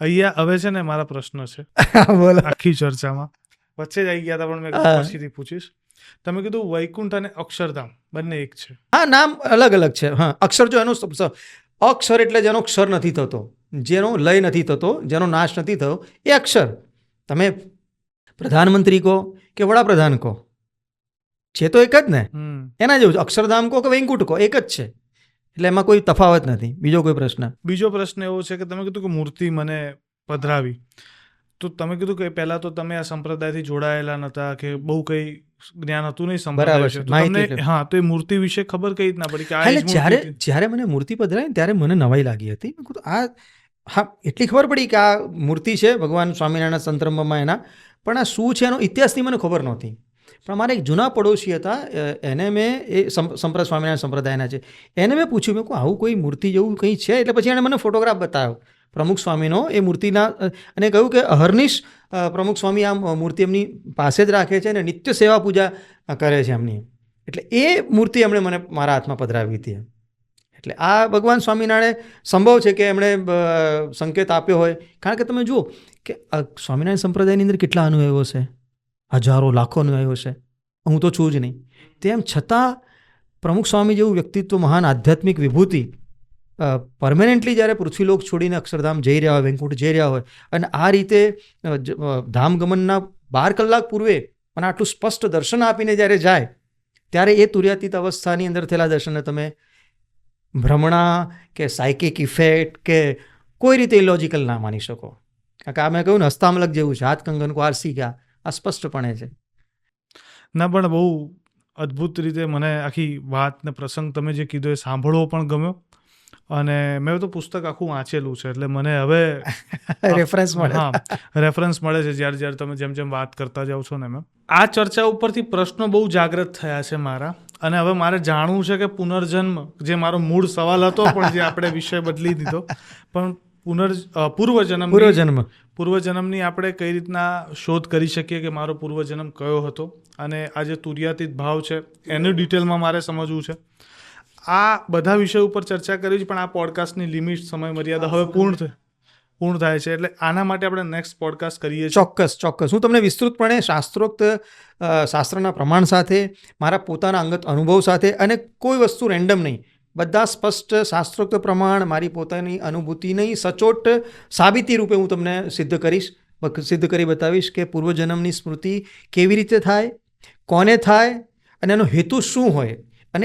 અહીંયા હવે છે ને મારા પ્રશ્ન છે બોલો. આખી ચર્ચામાં, વચ્ચે જ આવી ગયા હતા પણ મેં કીધું પછીથી પૂછીશ. તમે કીધું વૈકુંઠ અને અક્ષરધામ બંને એક છે. હા, નામ અલગ અલગ છે. હા, અક્ષર જો એનો અક્ષર એટલે જેનો ક્ષર નથી થતો, જેનો લય નથી થતો, જેનો નાશ નથી થયો, એ અક્ષર. તમે પ્રધાનમંત્રી કહો કે વડાપ્રધાન કહો, છે તો એક જ ને. એના જેવું અક્ષરધામ કહો કે વૈકુંઠ કહો, એક જ છે. એટલે એમાં કોઈ તફાવત નથી. બીજો કોઈ પ્રશ્ન? બીજો પ્રશ્ન એવો છે કે તમે કીધું કે મૂર્તિ મને પધરાવી, તો તમે કીધું કે પહેલા તો તમે આ સંપ્રદાયથી જોડાયેલા નતા કે બહુ કંઈ જ્ઞાન હતું નહીં સંપ્રદાય વિશે, તો તમને હા તો એ મૂર્તિ વિશે ખબર કઈ રીતના પડી કે આ જ મૂર્તિ હતી? જ્યારે મને મૂર્તિ પધરાવી ત્યારે મને નવાઈ લાગી હતી. મેં કીધું આ હા એટલી ખબર પડી કે આ મૂર્તિ છે ભગવાન સ્વામિનારાયણ સંતરંભમાં એના, પણ આ શું છે એનો ઇતિહાસની મને ખબર નહોતી. પણ મારા એક જૂના પડોશી હતા, એને મેં એ સ્વામિનારાયણ સંપ્રદાયના છે, એને મેં પૂછ્યું, મેં કહું આવું કોઈ મૂર્તિ જેવું કંઈ છે? એટલે પછી એણે મને ફોટોગ્રાફ બતાવ્યો પ્રમુખ સ્વામીનો એ મૂર્તિના, અને કહ્યું કે અહર્નિશ પ્રમુખ સ્વામી આ મૂર્તિ એમની પાસે જ રાખે છે અને નિત્ય સેવા પૂજા કરે છે એમની. એટલે એ મૂર્તિ એમણે મને મારા હાથમાં પધરાવી હતી. એટલે આ ભગવાન સ્વામિનારાયણ સંભવ છે કે એમણે સંકેત આપ્યો હોય, કારણ કે તમે જુઓ કે સ્વામિનારાયણ સંપ્રદાયની અંદર કેટલા અનુયાયીઓ છે, હજારો લાખો અનુયાયીઓ છે, હું તો છું જ નહીં. તેમ છતાં પ્રમુખ સ્વામી જેવું વ્યક્તિત્વ, મહાન આધ્યાત્મિક વિભૂતિ પરમેનન્ટલી જ્યારે પૃથ્વીલોક છોડીને અક્ષરધામ જઈ રહ્યા હોય, વૈકુંઠ જઈ રહ્યા હોય, અને આ રીતે ધામગમનના 12 કલાક પૂર્વે અને આટલું સ્પષ્ટ દર્શન આપીને જ્યારે જાય, ત્યારે એ તુર્યાતીત અવસ્થાની અંદર થયેલા દર્શનને તમે ભ્રમણા કે સાયકિક ઇફેક્ટ કે કોઈ રીતે ઇલોજિકલ ના માની શકો. કારણ કે આ મેં કહ્યું ને હસ્તામલક જેવું છે, હાથ કંગન કો આરસી ક્યાં, આ સ્પષ્ટપણે છે. ના પણ બહુ અદ્ભુત રીતે મને આખી વાત ને પ્રસંગ તમે જે કીધો એ સાંભળવો પણ ગમ્યો, અને મેં તો પુસ્તક આખું વાંચેલું છે એટલે મને હવે રેફરન્સ મળે. હા, રેફરન્સ મળે છે જ્યારે જ્યારે તમે જેમ જેમ વાત કરતા જાઓ છો ને. મેં આ ચર્ચા ઉપરથી પ્રશ્નો બહુ જાગૃત થયા છે મારા, અને હવે મારે જાણવું છે કે પુનર્જન્મ, જે મારો મૂળ સવાલ હતો પણ જે આપણે વિષય બદલી દીધો, પણ પૂર્વજન્મની આપણે કઈ રીતના શોધ કરી શકીએ કે મારો પૂર્વજન્મ કયો હતો, અને આ જે તુર્યાતીત ભાવ છે એનું ડિટેલમાં મારે સમજવું છે. આ બધા વિષય ઉપર ચર્ચા કરી છે, પણ આ પોડકાસ્ટની લિમિટ, સમય મર્યાદા હવે પૂર્ણ થાય છે, એટલે આના માટે આપણે નેક્સ્ટ પોડકાસ્ટ કરીએ છીએ. ચોક્કસ હું તમને વિસ્તૃતપણે શાસ્ત્રના પ્રમાણ સાથે, મારા પોતાના અંગત અનુભવ સાથે, અને કોઈ વસ્તુ રેન્ડમ નહીં, બધા સ્પષ્ટ શાસ્ત્રોક્ત પ્રમાણ, મારી પોતાની અનુભૂતિ નહીં, સચોટ સાબિતી રૂપે હું તમને સિદ્ધ કરી બતાવીશ કે પૂર્વજન્મની સ્મૃતિ કેવી રીતે થાય, કોને થાય, અને એનો હેતુ શું હોય.